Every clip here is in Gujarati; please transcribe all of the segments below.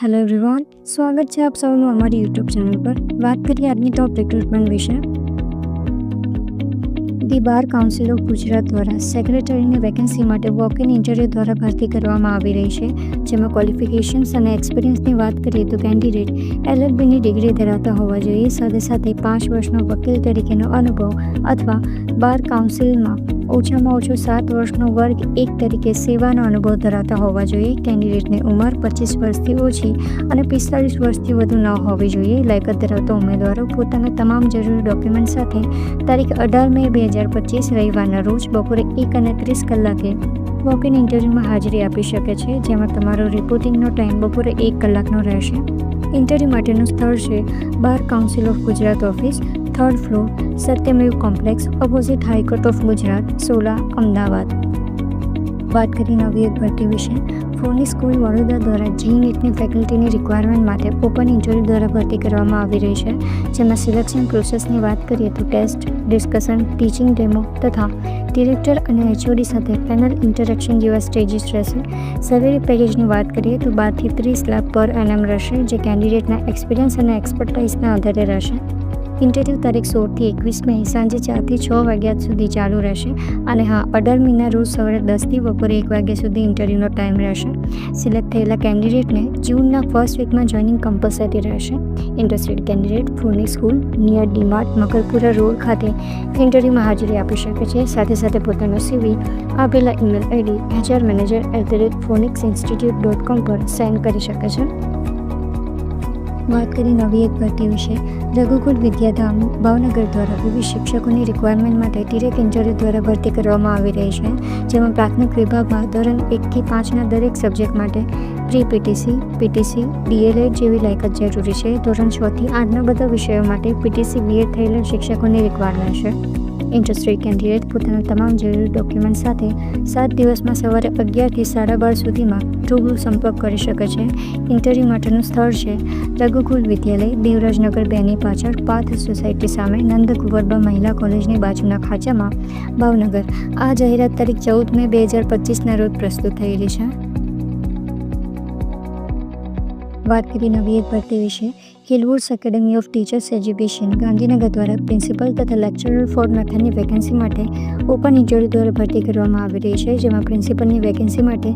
હેલો એવરીવન, સ્વાગત છે આપ સૌનું અમારી યુટ્યુબ ચેનલ પર. વાત કરીએ આજની ટોપ રિક્રુટમેન્ટ વિશે. The bar council of Gujarat દ્વારા સેક્રેટરીની વેકેન્સી માટે વોક ઇન ઇન્ટરવ્યૂ દ્વારા ભરતી કરવામાં આવી રહી છે, જેમાં ક્વોલિફિકેશન્સ અને એક્સપિરિયન્સની વાત કરીએ તો કેન્ડિડેટ LLBની ડિગ્રી ધરાવતા હોવા જોઈએ, સાથે સાથે 5 વર્ષનો વકીલ તરીકેનો અનુભવ અથવા બાર કાઉન્સિલમાં ઓછામાં ઓછો 7 વર્ષનો વર્ગ 1 તરીકે સેવાનો અનુભવ ધરાવતા હોવા જોઈએ. કેન્ડિડેટની ઉંમર 25 વર્ષથી ઓછી અને 45 વર્ષથી વધુ ન હોવી જોઈએ. લાયકાત ધરાવતા ઉમેદવારો પોતાના તમામ જરૂરી ડોક્યુમેન્ટ સાથે તારીખ 18 મે 2025 રવિવારના રોજ બપોરે 1:30 કલાકે વોક ઇન ઇન્ટરવ્યૂમાં હાજરી આપી શકે છે, જેમાં તમારો રિપોર્ટિંગનો ટાઈમ બપોરે 1 કલાકનો રહેશે. ઇન્ટરવ્યૂ માટેનું સ્થળ છે bar council of Gujarat office, 3rd floor, Satyamev complex, opposite high court of Gujarat, Sola, Ahmedabad. વાત કરી નવી એક ભરતી વિશે. ફોર્નિક સ્કૂલ વડોદરા દ્વારા GNETની ફેકલ્ટીની રિક્વાયરમેન્ટ માટે ઓપન ઇન્ટરવ્યૂ દ્વારા ભરતી કરવામાં આવી રહી છે, જેમાં સિલેક્શન પ્રોસેસની વાત કરીએ તો ટેસ્ટ, ડિસ્કશન, ટીચિંગ ડેમો તથા ડિરેક્ટર અને HOD સાથે પેનલ ઇન્ટરેક્શન જેવા સ્ટેજીસ રહેશે. સેલેરી પેકેજની વાત કરીએ તો 12 થી 30 લાખ પર એનએમ રહેશે, જે કેન્ડિડેટના એક્સપિરિયન્સ અને એક્સપર્ટાઇઝના આધારે રહેશે. ઇન્ટરવ્યૂ તારીખ 16 થી 21 મે સાંજે 4 થી 6 વાગ્યા સુધી ચાલુ રહેશે. અને હા, 18 મેના રોજ સવારે 10 થી બપોરે 1 વાગ્યા સુધી ઇન્ટરવ્યૂનો ટાઈમ રહેશે. સિલેક્ટ થયેલા કેન્ડિડેટને જૂનના ફર્સ્ટ વીકમાં જોઈનિંગ કમ્પલસરી રહેશે. ઇન્ટરેસ્ટેડ કેન્ડિડેટ ફોર્નિક school near DMart, Makarpura road ખાતે ઇન્ટરવ્યૂમાં હાજરી આપી શકે છે. સાથે સાથે પોતાનો CV આપેલા ઈમેલ ID hrmanager@phoenixinstitute.com પર સેન્ડ કરી શકે છે. વાત કરી નવી એક ભરતી વિશે. રઘુકુલ વિદ્યાધામ ભાવનગર દ્વારા વિવિધ શિક્ષકોની રિક્વાયરમેન્ટ માટે ડિરેક્ટ ઇન્ટરવ્યૂ દ્વારા ભરતી કરવામાં આવી રહી છે, જેમાં પ્રાથમિક વિભાગમાં ધોરણ 1 થી 5ના દરેક સબ્જેક્ટ માટે પ્રી-PTC, PTC, DLED જેવી લાયકાત જરૂરી છે. ધોરણ 6 થી 8ના બધા વિષયો માટે PTC BEd થયેલા શિક્ષકોની રિક્વાયરમેન્ટ છે. ઇન્ટરેસ્ટેડ કેન્ડિડેટ પોતાના તમામ જરૂરી ડોક્યુમેન્ટ સાથે 7 દિવસમાં સવારે 11 થી 12:30 સુધીમાં રૂબરૂ સંપર્ક કરી શકે છે. ઇન્ટરવ્યૂ માટેનું સ્થળ છે રઘુકુલ વિદ્યાલય, દેવરાજનગર 2ની પાછળ, પાથ સોસાયટી સામે, નંદકુંવરબા મહિલા કોલેજની બાજુના ખાંચામાં, ભાવનગર. આ જાહેરાત તારીખ 14 મે 2025ના રોજ પ્રસ્તુત થયેલી છે. વાત કરી નવી એક ભરતી વિશે. Hillwoods academy of teachers education Gandhinagar દ્વારા પ્રિન્સિપલ તથા લેક્ચરર ફોર મેથડની વેકેન્સી માટે ઓપન ઇન્ટરવ્યૂ દ્વારા ભરતી કરવામાં આવી રહી છે, જેમાં પ્રિન્સિપલની વેકેન્સી માટે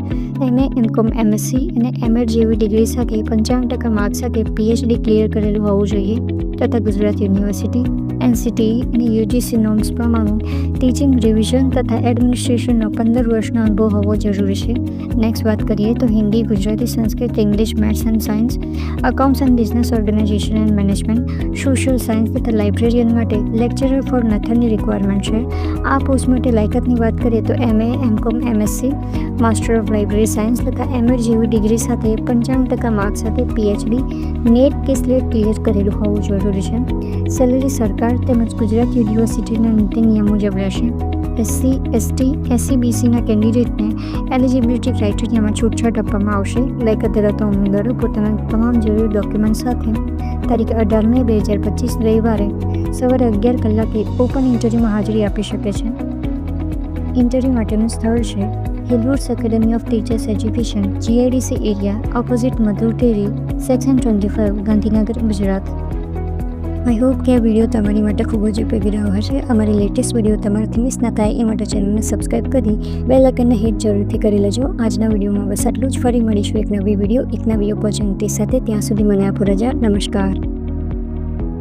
MA, MCom, MSc અને MEd જેવી ડિગ્રી સાથે 55% માર્ક સાથે PhD ક્લિયર કરેલું હોવું જોઈએ તથા ગુજરાત યુનિવર્સિટી, NCTE અને UGC નોર્મ્સ પ્રમાણે ટીચિંગ, રિવિઝન તથા એડમિનિસ્ટ્રેશનનો 15 વર્ષનો અનુભવ હોવો જરૂરી છે. નેક્સ્ટ વાત કરીએ તો Hindi, Gujarati, Sanskrit, English, maths and science, accounts and business organisation and management, social science તથા લાઇબ્રેરિયન માટે લેક્ચરર ફોર મેથડની રિક્વાયરમેન્ટ છે. આ પોસ્ટ માટે લાયકાતની વાત કરીએ તો MA, MCom, MSc, master of library science તથા MEd જેવી ડિગ્રી સાથે 55% માર્ક સાથે PhD, નેટ કે સ્લેટ ક્લિયર કરેલું હોવું જરૂરી છે. સેલેરી સરકાર તેમજ ગુજરાત યુનિવર્સિટીના નીતિ નિયમ મુજબ રહેશે. SC, ST, SC, BCના કેન્ડિડેટને એલિજિબિલિટી ક્રાઇટેરિયામાં છૂટછાટ આપવામાં આવશે. લાયકાત ધરાવતા ઉમેદવારો પોતાના તમામ જરૂરી ડોક્યુમેન્ટ સાથે તારીખ 18 મે 2025 રવિવારે સવારે 11 કલાકે ઓપન ઇન્ટરવ્યૂમાં હાજરી આપી શકે છે. ઇન્ટરવ્યૂ માટેનું સ્થળ છે Hillwoods academy of teachers education, GIDC area, opposite Madhur dairy, section 25, Gandhinagar, Gujarat. I hope કે આ વિડીયો તમારી માટે ખૂબ જ ઉપયોગી રહ્યો હશે. અમારી લેટેસ્ટ વિડીયો તમારાથી મિસ ના થાય એ માટે ચેનલને સબસ્ક્રાઈબ કરી બેલ આઇકનને હિટ જરૂરથી કરી લેજો. આજના વિડીયોમાં બસ આટલું જ. ફરી મળીશું એક નવી વિડીયો, એક નવી ઓપોર્ચ્યુનિટી સાથે. ત્યાં સુધી મને આપો રજા. નમસ્કાર.